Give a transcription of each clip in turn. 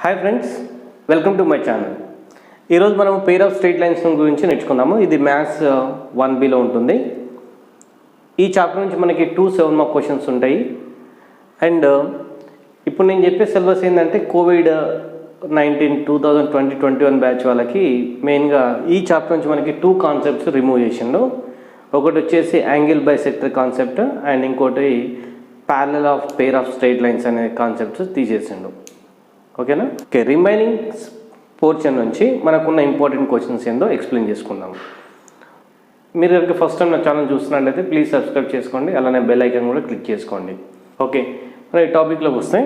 Hi friends, welcome to my channel. ఈరోజు మనం pair of straight lines గురించి నేర్చుకుందాము. ఇది మ్యాథ్స్ 1Bలో ఉంటుంది. ఈ చాప్టర్ నుంచి మనకి 2 7 మార్క్ క్వశ్చన్స్ ఉంటాయి. అండ్ ఇప్పుడు నేను చెప్పే సిలబస్ ఏంటంటే COVID-19 2020-21 బ్యాచ్ వాళ్ళకి మెయిన్గా ఈ చాప్టర్ నుంచి మనకి 2 కాన్సెప్ట్స్ రిమూవ్ చేసిండు. ఒకటి వచ్చేసి యాంగిల్ బైసెక్టర్ కాన్సెప్ట్ అండ్ ఇంకోటి parallel of pair of straight lines అనే కాన్సెప్ట్స్ తీసేసిండు. ఓకేనా? ఓకే, రిమైనింగ్ పోర్షన్ నుంచి మనకున్న ఇంపార్టెంట్ క్వశ్చన్స్ ఏందో ఎక్స్ప్లెయిన్ చేసుకుందాం. మీరు కనుక ఫస్ట్ టైం నా ఛానల్ చూస్తున్నట్లయితే ప్లీజ్ సబ్స్క్రైబ్ చేసుకోండి, అలానే బెల్ ఐకాన్ కూడా క్లిక్ చేసుకోండి. ఓకే, మరి ఈ టాపిక్లోకి వస్తే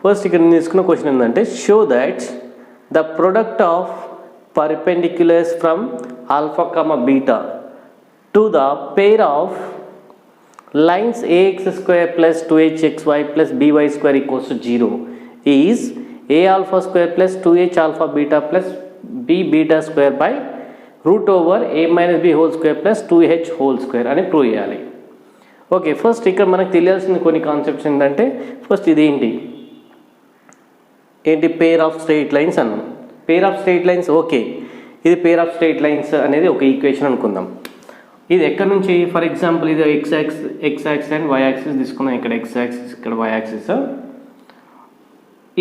ఫస్ట్ ఇక్కడ నేను తీసుకున్న క్వశ్చన్ ఏంటంటే show that the product of perpendiculars from alpha comma beta to the pair of lines ax square plus 2hxy plus by square equals to 0 is a alpha square plus 2h alpha beta plus b beta square by root over a minus b whole square plus 2h whole square అని prove చేయాలి. Okay, first ఇక్కడ మనకు తెలియాల్సిన కొన్ని concepts ఏంటంటే first ఇది ఏంటి pair of straight lines అన్నాం. Pair of straight lines okay, ఇది పెయిర్ ఆఫ్ స్ట్రెయిట్ లైన్స్ అనేది ఒక ఈక్వేషన్ అనుకుందాం. ఇది ఎక్కడి నుంచి, ఫర్ ఎగ్జాంపుల్ ఇది X axis and Y axis తీసుకున్నాం. ఇక్కడ ఎక్స్ యాక్సిస్, ఇక్కడ వై యాక్సిస్.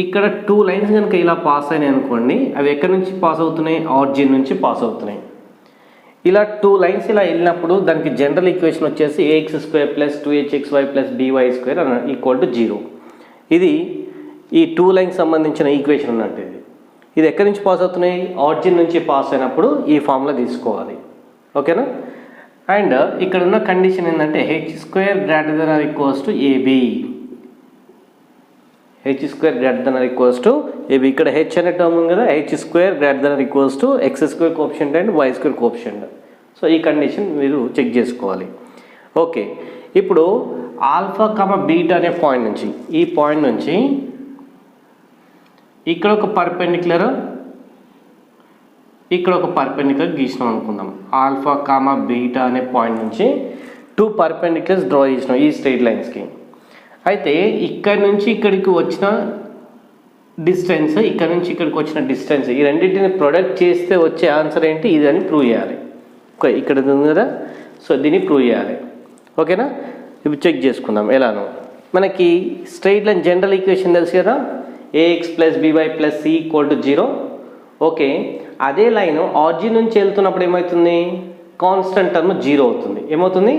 ఇక్కడ 2 లైన్స్ కనుక ఇలా పాస్ అయినాయి అనుకోండి, అవి ఎక్కడి నుంచి పాస్ అవుతున్నాయి, ఆరిజిన్ నుంచి పాస్ అవుతున్నాయి. ఇలా 2 లైన్స్ ఇలా వెళ్ళినప్పుడు దానికి జనరల్ ఈక్వేషన్ వచ్చేసి ax square plus 2hxy plus by square equal to 0. ఇది ఈ 2 లైన్స్ సంబంధించిన ఈక్వేషన్ అన్నట్టు. ఇది ఎక్కడి నుంచి పాస్ అవుతున్నాయి, ఆరిజిన్ నుంచి పాస్ అయినప్పుడు ఈ ఫార్ములా తీసుకోవాలి. ఓకేనా? అండ్ ఇక్కడ ఉన్న కండిషన్ ఏంటంటే h square greater than or equals to ab. h square greater than or equals to ab. ఇక్కడ h అనే టర్మ్ ఉంది కదా, h square greater than or equals to x square coefficient and y square coefficient. So ఈ condition మీరు check చేసుకోవాలి. Okay, ఇప్పుడు alpha comma beta అనే point నుంచి, ఈ పాయింట్ నుంచి ఇక్కడ ఒక పర్పెండిక్యులర్, ఇక్కడ ఒక పర్పెండిక్యులర్ గీసినాం అనుకుందాం. ఆల్ఫా కామా బీటా అనే పాయింట్ నుంచి 2 పర్పెండిక్యులర్స్ డ్రా చేసినాం ఈ స్ట్రెయిట్ లైన్స్కి. అయితే ఇక్కడ నుంచి ఇక్కడికి వచ్చిన డిస్టెన్స్, ఇక్కడ నుంచి ఇక్కడికి వచ్చిన డిస్టెన్స్, ఈ రెండింటిని ప్రొడక్ట్ చేస్తే వచ్చే ఆన్సర్ ఏంటి, ఇది అని ప్రూవ్ చేయాలి. ఓకే, ఇక్కడ ఉంది కదా, సో దీన్ని ప్రూవ్ చేయాలి. ఓకేనా? ఇప్పుడు చెక్ చేసుకుందాం ఎలానో. మనకి స్ట్రెయిట్ లైన్ జనరల్ ఈక్వేషన్ తెలుసు కదా, ax plus by plus c equal to 0. Okay, అదే లైన్ ఆరిజిన్ నుంచి వెళ్తున్నప్పుడు ఏమవుతుంది, కాన్స్టెంట్ టర్మ్ 0 అవుతుంది. ఏమవుతుంది,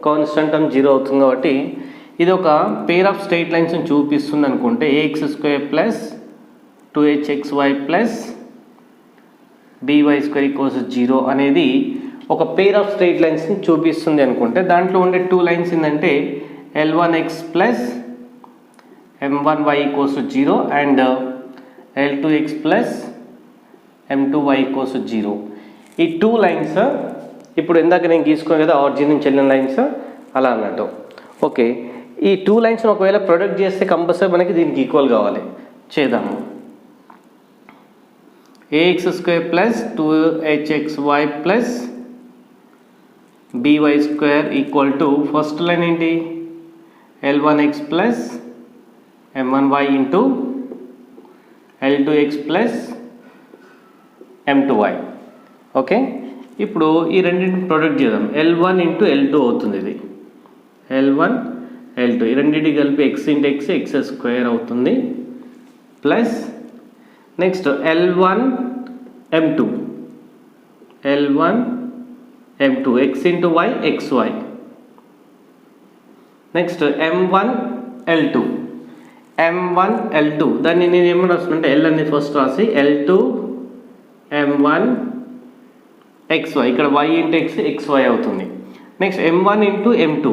కాన్స్టెంట్ టర్మ్ 0 అవుతుంది. కాబట్టి ఇది ఒక పెయిర్ ఆఫ్ స్ట్రెయిట్ లైన్స్ చూపిస్తుంది అనుకుంటే ax square plus 2hxy plus by square equals 0 అనేది ఒక పెయిర్ ఆఫ్ స్ట్రెయిట్ లైన్స్ని చూపిస్తుంది అనుకుంటే దాంట్లో ఉండే 2 లైన్స్ ఏంటంటే l1x plus m1y equals 0 and l2x plus m2y equals 0. ఈ 2 లైన్స్ ఇప్పుడు ఇందాక నేను గీసుకున్నాను కదా ఆరిజిన్ నుంచి వెళ్ళిన లైన్స్, అలా అన్నట్టు. ఓకే, ఈ 2 లైన్స్ ఒకవేళ ప్రొడక్ట్ చేస్తే కంపల్సరీ మనకి దీనికి ఈక్వల్ కావాలి. చేద్దాము. ax square plus 2hxy plus by square equal to first line ఏంటి, l1x plus m1y into l2x plus m2y. Okay, ఇప్పుడు ఈ రెండింటిని ప్రొడక్ట్ చేద్దాం. l1 ఇంటూ l2 అవుతుంది. ఇది l1 l2 ఈ రెండింటికి కలిపి x ఇంటూ x స్క్వేర్ అవుతుంది plus next l1 m2 x into y xy. Next m1 l2 దాన్ని నేను ఏమని రాస్తుంటే l అనేది ఫస్ట్ రాసి l2 m1 xy, ఇక్కడ y ఇంటూ x xy అవుతుంది. Next m1 into m2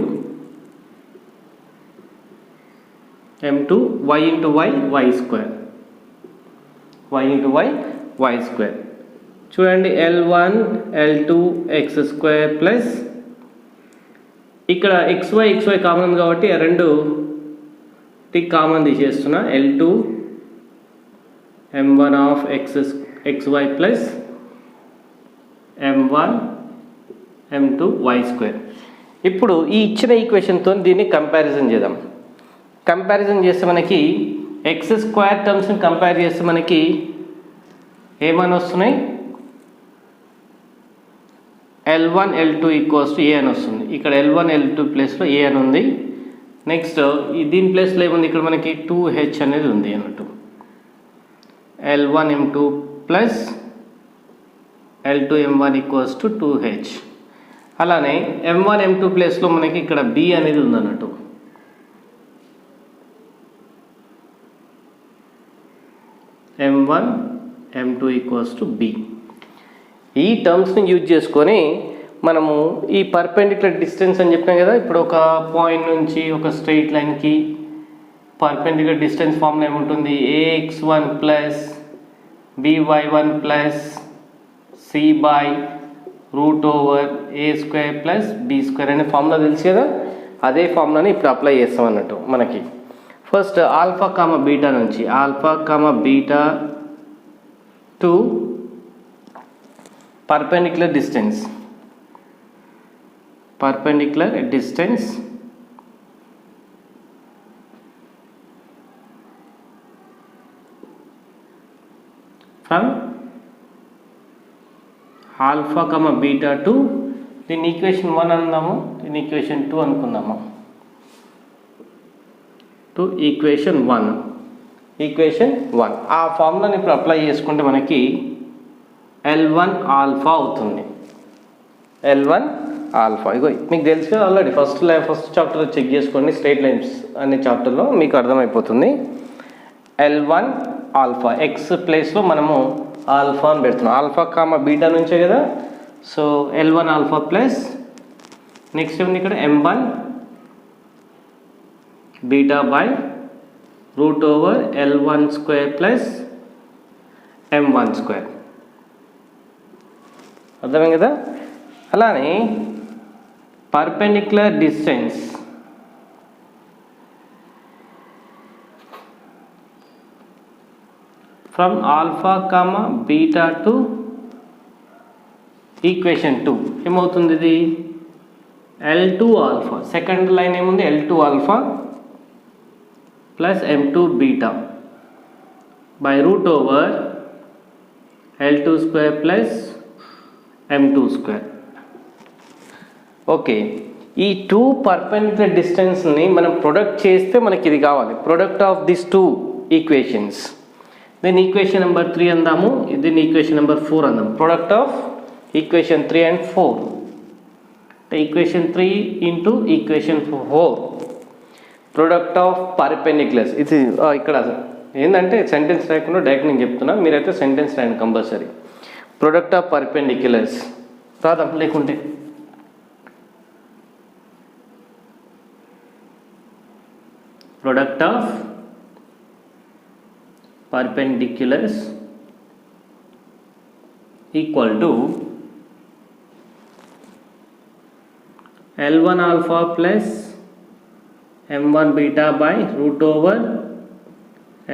y into y square, y into y square. చూడండి l1 l2 x square plus ఇక్కడ xy common ఉంది కాబట్టి ఆ రెండు కామన్ తీసేస్తున్నా, l2 m1 of xy plus m1 m2 y square. ఇప్పుడు ఈ ఇచ్చిన ఈక్వేషన్తో దీన్ని కంపారిజన్ చేద్దాం. కంపారిజన్ చేస్తే మనకి ఎక్స్ స్క్వేర్ టర్మ్స్ని కంపేర్ చేస్తే మనకి ఏమని వస్తున్నాయి, L1 L2 ఈక్వల్స్ టు ఏ అని వస్తుంది. ఇక్కడ L1 L2 ప్లేస్లో ఏ అని ఉంది. నెక్స్ట్ దీని ప్లేస్లో ఏముంది, ఇక్కడ మనకి 2h అనేది ఉంది అన్నట్టు. L1 M2 plus L2 M1 equals to 2h. అలానే M1 M2 ప్లేస్లో మనకి ఇక్కడ B అనేది ఉంది అన్నట్టు. M1 M2 equals to B. ఈ టర్మ్స్ని యూజ్ చేసుకొని మనము ఈ పర్పెండిక్యులర్ డిస్టెన్స్ అని చెప్పినాం కదా. ఇప్పుడు ఒక పాయింట్ నుంచి ఒక స్ట్రెయిట్ లైన్కి పర్పెండిక్యులర్ డిస్టెన్స్ ఫార్ములా ఏముంటుంది, ax1 plus by1 plus c/√a² plus b² అనే ఫార్ములా తెలుసు కదా. అదే ఫార్ములాని ఇప్పుడు అప్లై చేస్తాం అన్నట్టు. మనకి ఫస్ట్ ఆల్ఫా కామా బీటా నుంచి alpha comma beta to perpendicular distance from alpha comma beta to దీన్ని ఈక్వేషన్ 1 అందాము, దీన్ని ఈక్వేషన్ 2 అనుకుందాము. టు ఈక్వేషన్ 1 ఆ ఫార్ములాని ఇప్పుడు అప్లై చేసుకుంటే మనకి L1 ఆల్ఫా అవుతుంది. L1 ఆల్ఫా ఇగో మీకు తెలుసు కదా ఆల్రెడీ. ఫస్ట్ చాప్టర్లో చెక్ చేసుకోండి, స్ట్రైట్ లైన్స్ అనే చాప్టర్లో మీకు అర్థమైపోతుంది. L1 ఆల్ఫా ఎక్స్ ప్లేస్లో మనము ఆల్ఫా అని పెడుతున్నాం. ఆల్ఫా కామా బీటా నుంచే కదా. So L1 alpha plus next ఏముంది ఇక్కడ M1 beta by √L1² plus M1². అర్థమే కదా. అలానే perpendicular distance from alpha comma beta to equation 2 ఏమవుతుంది, ఇది L2 ఆల్ఫా. సెకండ్ లైన్ ఏముంది, L2 alpha plus M2 beta by √L2² plus M2². Okay, ఈ 2 perpendicular డిస్టెన్స్ని మనం ప్రొడక్ట్ చేస్తే మనకి ఇది కావాలి, ప్రొడక్ట్ ఆఫ్ దిస్ 2 ఈక్వేషన్స్. దీన్ని ఈక్వేషన్ నెంబర్ 3 అందాము, దీన్ని ఈక్వేషన్ నెంబర్ 4 అందాము. ప్రొడక్ట్ ఆఫ్ ఈక్వేషన్ 3 and 4 అంటే equation 3 into equation 4 product of perpendiculars. ఇది ఇక్కడ ఏంటంటే సెంటెన్స్ రాయకుండా డైరెక్ట్ నేను చెప్తున్నా, మీరైతే సెంటెన్స్ రాయండి కంపల్సరీ. ప్రొడక్ట్ ఆఫ్ పర్పెండిక్యులర్స్ రాదాం, లేకుంటే product of perpendiculars equal to L1 alpha plus M1 beta by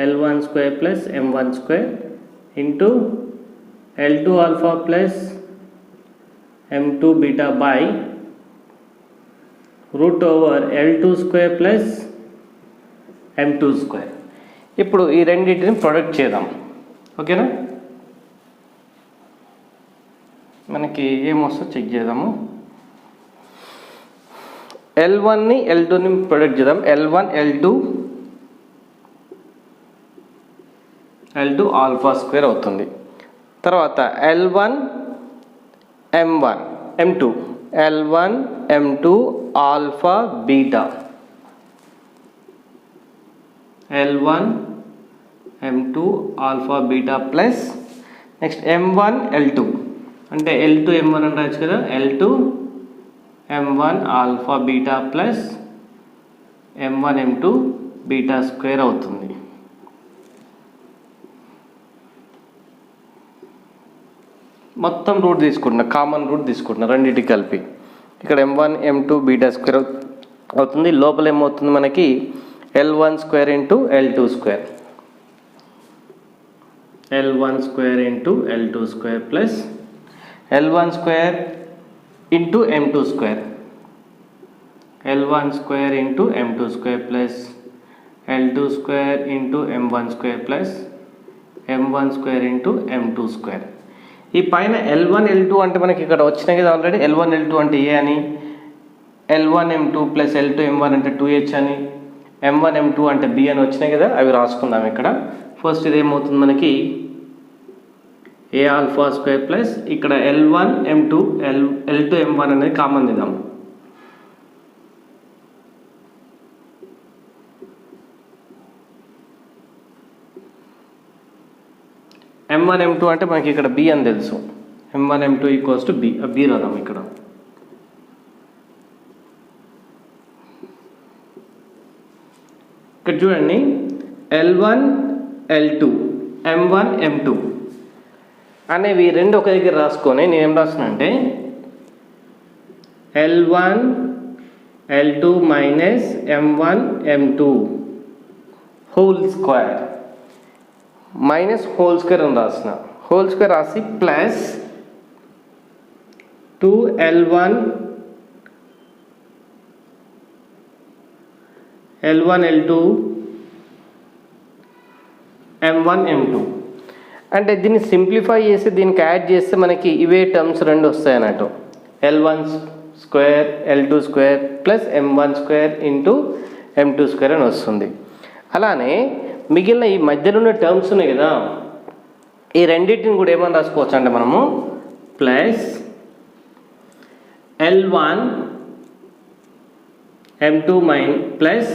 √L1² plus M1² into L2 alpha plus M2 beta by √L2² plus M2². ఇప్పుడు ఈ రెండింటిని product చేద్దాం. ఓకేనా, మనకి ఏమొస్తుందో చెక్ చేద్దాము. L1ని L2ని product చేద్దాం. L1 L2 alpha square అవుతుంది. తర్వాత L1 M1 M2 L1 M2 alpha beta L1 M2 alpha beta plus next M1 L2 అంటే L2 M1 అని రాయొచ్చు కదా. L2 M1 alpha beta plus M1 M2 beta square అవుతుంది. మొత్తం route తీసుకుంటున్నా, common route తీసుకుంటున్నా రెండింటికి కలిపి. ఇక్కడ M1 M2 బీటా స్క్వేర్ అవుతుంది. లోపల ఏమవుతుంది మనకి L1² into L2² plus L1² into M2² plus L2 square into M1 square plus M1 square into M2 square. ఈ పైన L1 L2 అంటే మనకి ఇక్కడ వచ్చినాయి కదా ఆల్రెడీ. L1 L2 అంటే A అని, L1 M2 plus L2 M1 అంటే 2H అని, M1 M2 అంటే B అని వచ్చినాయి కదా, అవి రాసుకుందాం ఇక్కడ. ఫస్ట్ ఇది ఏమవుతుంది మనకి A ఆల్ఫా స్క్వేర్ ప్లస్ ఇక్కడ L1 M2 L2 M1 అనేది కామన్ ఇద్దాం. M1 M2 అంటే మనకి ఇక్కడ B అని తెలుసు. M1 M2 equals to B రాదాం ఇక్కడ. ఇక్కడ చూడండి L1 L2 M1 M2 అనేవి రెండు ఒక దగ్గర రాసుకొని నేను ఏం రాస్తున్నా అంటే L1 L2 minus M1 M2 whole square minus hole square అని రాసిన, హోల్ స్క్వేర్ రాసి plus 2L1 L2 M1 M2 అంటే దీన్ని సింప్లిఫై చేసి దీనికి యాడ్ చేస్తే మనకి ఇవే టర్మ్స్ రెండు వస్తాయి అన్నట్టు. L1 square L2 square plus M1 square into M2 square అని వస్తుంది. అలానే మిగిలిన ఈ మధ్యలో ఉన్న టర్మ్స్ ఉన్నాయి కదా, ఈ రెండింటిని కూడా ఏమని రాసుకోవచ్చు అంటే మనము plus L1 M2 plus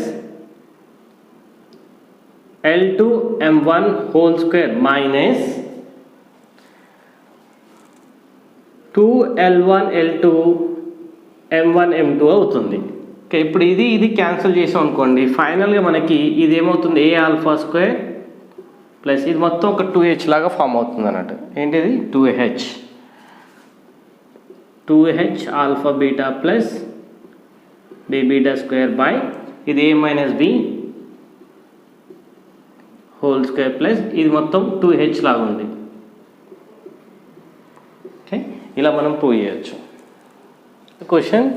L2 M1 whole square minus 2L1 L2 M1 M2 అవుతుంది. ఓకే, ఇప్పుడు ఇది క్యాన్సిల్ చేసాం అనుకోండి, ఫైనల్గా మనకి ఇది ఏమవుతుంది A ఆల్ఫా స్క్వేర్ ప్లస్ ఇది మొత్తం ఒక 2H లాగా ఫామ్ అవుతుంది అన్నట్టు. ఏంటిది 2H alpha beta plus B beta square by ఇది A minus B whole square plus ఇది మొత్తం 2H లాగా ఉంది. ఓకే, ఇలా మనం ప్రూవ్ చేయొచ్చు. Question,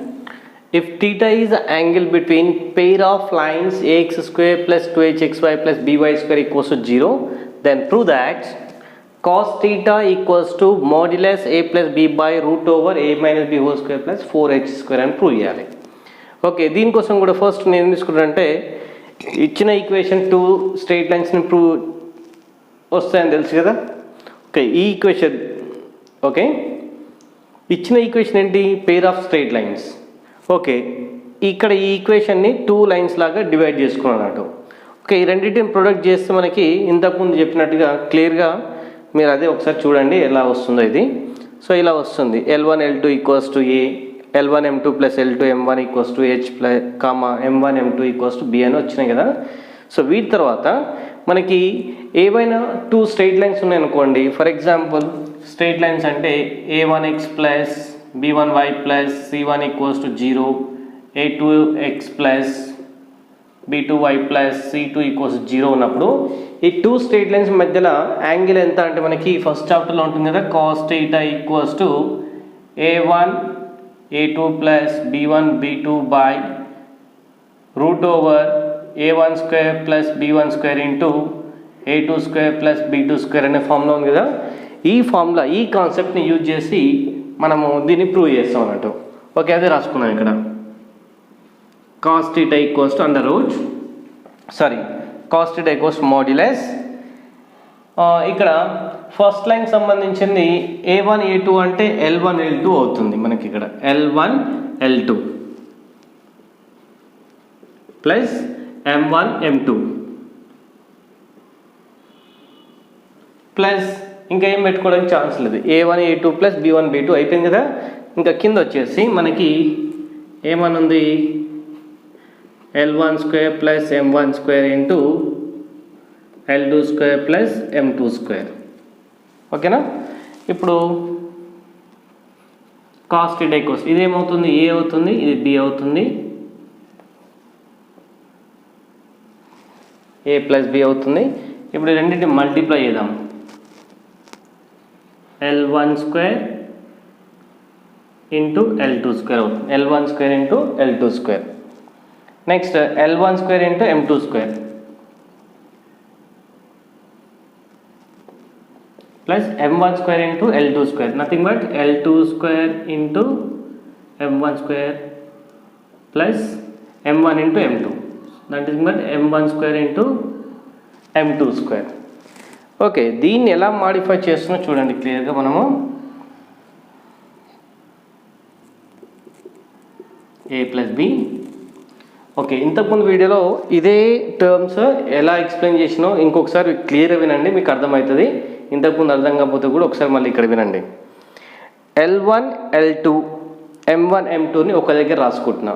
if theta is the angle between pair of lines ax square plus 2hxy plus by square equals to 0, then prove that cos theta equals to modulus a plus b by root over a minus b whole square plus 4h square అని prove చేయాలి. Okay, దీనికోసం కూడా first నేను ఏం తీసుకుంటానంటే ఇచ్చిన equation 2 straight లైన్స్ని prove వస్తాయని తెలుసు కదా. ఓకే, ఈ ఈక్వేషన్ ఓకే ఇచ్చిన ఈక్వేషన్ ఏంటి, pair of straight lines. Okay, ఇక్కడ ఈ ఈక్వేషన్ని 2 లైన్స్ లాగా డివైడ్ చేసుకున్నట్టు. ఓకే, ఈ రెండింటిని ప్రొడక్ట్ చేస్తే మనకి ఇంతకుముందు చెప్పినట్టుగా క్లియర్గా మీరు అదే ఒకసారి చూడండి ఎలా వస్తుందో ఇది. సో ఇలా వస్తుంది L1 L2 equals to A, L1 M2 plus L2 M1 equals to H plus M1 M2 equals to B అని వచ్చినాయి కదా. సో వీటి తర్వాత మనకి ఏవైనా 2 స్ట్రైట్ లైన్స్ ఉన్నాయనుకోండి, ఫర్ ఎగ్జాంపుల్ స్ట్రైట్ లైన్స్ అంటే A1x plus B1y plus C1 equals to 0, A2x plus B2y plus C2 equals 0 ఉన్నప్పుడు ఈ 2 స్ట్రైట్ లైన్స్ మధ్యలో యాంగిల్ ఎంత అంటే మనకి ఫస్ట్ చాప్టర్లో ఉంటుంది కదా, cos theta equals to A1 A2 plus B1 B2 by root over A1 square plus B1 square into A2 square plus B2 square అనే ఫార్ములా ఉంది కదా. ఈ ఫార్ములా ఈ కాన్సెప్ట్ని యూజ్ చేసి మనము దీన్ని ప్రూవ్ చేస్తాం అన్నట్టు. ఓకే, అదే రాసుకున్నాం ఇక్కడ. cos theta equals to under root cos theta equals modulus. ఇక్కడ ఫస్ట్ లైన్ సంబంధించింది A1 A2 అంటే L1 L2 అవుతుంది మనకి. ఇక్కడ L1 L2 plus M1 M2 plus ఇంకా ఏం పెట్టుకోవడానికి ఛాన్స్ లేదు, A1 A2 plus B1 B2 అయిపోయింది కదా. ఇంకా కింద వచ్చేసి మనకి ఏమనుంది L1 square plus M1 square into L2 square plus M2 square. ఓకేనా, ఇప్పుడు cos theta ఈక్వల్స్ ఇదేమవుతుంది A అవుతుంది, ఇది B అవుతుంది, A ప్లస్ B అవుతుంది. ఇప్పుడు రెండింటిని మల్టిప్లై చేద్దాం, L1 square into L2 square అవుతుంది, L1 square into L2 square. Next L1 square into M2 square plus m1 square into l2 square, nothing but l2 square into m1 square plus m1 into m2, nothing but m1 square into m2 square. Okay, దీన్ని ఎలా modify చేస్తున్నా చూడండి క్లియర్గా. మనము a plus B. Okay, ఇంతకుముందు వీడియోలో ఇదే terms ఎలా ఎక్స్ప్లెయిన్ చేసినో ఇంకొకసారి క్లియర్గా వినండి, మీకు అర్థమవుతుంది. ఇంతకుముందు అర్థం కాకపోతే కూడా ఒకసారి మళ్ళీ ఇక్కడ వినండి. L1 L2 M1 M2ని ఒక దగ్గర రాసుకుంటున్నా,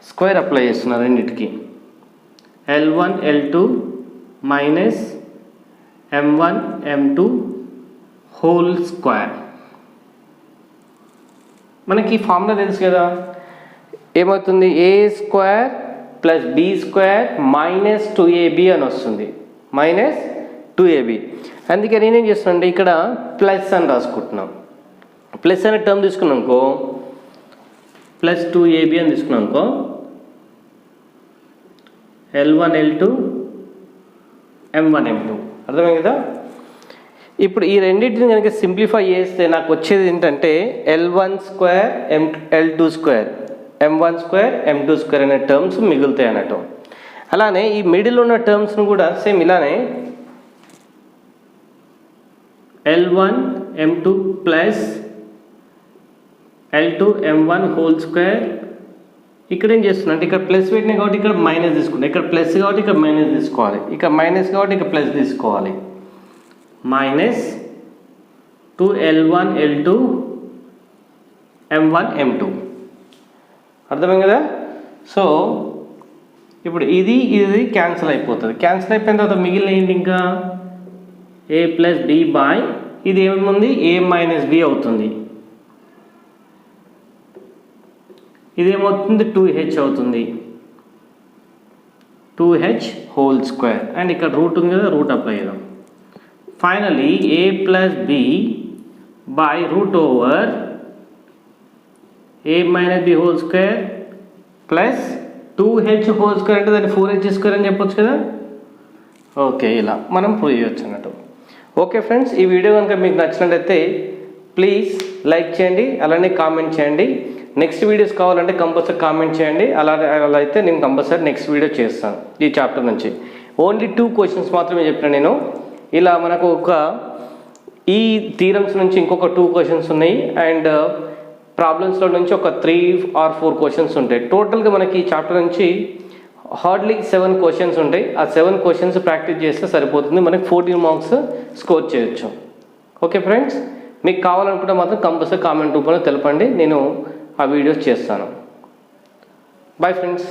స్క్వేర్ అప్లై చేస్తున్నా రెండింటికి. L1 L2 minus M1 M2 whole square. మనకి ఫార్ములా తెలుసు కదా, ఏమవుతుంది? A square plus b square minus 2ab అని వస్తుంది, మైనస్ 2ab. అందుకే నేనేం చేస్తున్నానంటే ఇక్కడ ప్లస్ అని రాసుకుంటున్నాం. ప్లస్ అనే టర్మ్ తీసుకున్నాం అనుకో, ప్లస్ 2ab అని తీసుకున్నాం అనుకో, L1 L2 M1 M2. అర్థమైంది కదా? ఇప్పుడు ఈ రెండింటిని కనుక సింప్లిఫై చేస్తే నాకు వచ్చేది ఏంటంటే L1 square L2 square M1 square M2 square అనే టర్మ్స్ మిగులుతాయి అన్నట్టు. అలానే ఈ మిడిల్ ఉన్న టర్మ్స్ను కూడా సేమ్ ఇలానే L1 M2 plus L2 M1 whole square. ఇక్కడ ఏం చేస్తున్నా అంటే ఇక్కడ ప్లస్ పెట్టినా కాబట్టి ఇక్కడ మైనస్ తీసుకుంటా, ఇక్కడ ప్లస్ కాబట్టి ఇక్కడ మైనస్ తీసుకోవాలి, ఇక్కడ మైనస్ కాబట్టి ఇక్కడ ప్లస్ తీసుకోవాలి. Minus 2L1 L2 M1 M2. అర్థమైంది కదా? సో ఇప్పుడు ఇది క్యాన్సిల్ అయిపోతుంది. క్యాన్సిల్ అయిపోయిన తర్వాత మిగిలిన ఏంటి? ఇంకా ఏ ప్లస్ బి బై ఇది ఏముంది? ఏ మైనస్ బి అవుతుంది. ఇదేమవుతుంది? 2h అవుతుంది, 2h హోల్ స్క్వేర్. అండ్ ఇక్కడ రూట్ ఉంది కదా, రూట్ అప్లై చేద్దాం. Finally A plus B by root over A minus B whole square plus 2h whole square అంటే దాన్ని 4h స్క్వేర్ అని చెప్పొచ్చు కదా. ఓకే, ఇలా మనం ప్రూవ్ చేయొచ్చు అన్నట్టు. ఓకే ఫ్రెండ్స్, ఈ వీడియో కనుక మీకు నచ్చినట్లయితే ప్లీజ్ లైక్ చేయండి, అలానే కామెంట్ చేయండి. నెక్స్ట్ వీడియోస్ కావాలంటే కంపల్సరీ కామెంట్ చేయండి. అలా అయితే నేను కంపల్సరీ నెక్స్ట్ వీడియో చేస్తాను ఈ చాప్టర్ నుంచి. ఓన్లీ 2 క్వశ్చన్స్ మాత్రమే చెప్పిన నేను. ఇలా మనకు ఈ థీరమ్స్ నుంచి ఇంకొక 2 క్వశ్చన్స్ ఉన్నాయి, అండ్ ప్రాబ్లమ్స్లో నుంచి ఒక 3 or 4 క్వశ్చన్స్ ఉంటాయి. టోటల్గా మనకి ఈ చాప్టర్ నుంచి హార్డ్లీ 7 క్వశ్చన్స్ ఉంటాయి. ఆ 7 క్వశ్చన్స్ ప్రాక్టీస్ చేస్తే సరిపోతుంది, మనకి 14 మార్క్స్ స్కోర్ చేయొచ్చు. ఓకే ఫ్రెండ్స్, మీకు కావాలనుకుంటే మాత్రం కంపల్సరీ కామెంట్ రూపంలో తెలపండి, నేను ఆ వీడియోస్ చేస్తాను. Bye friends.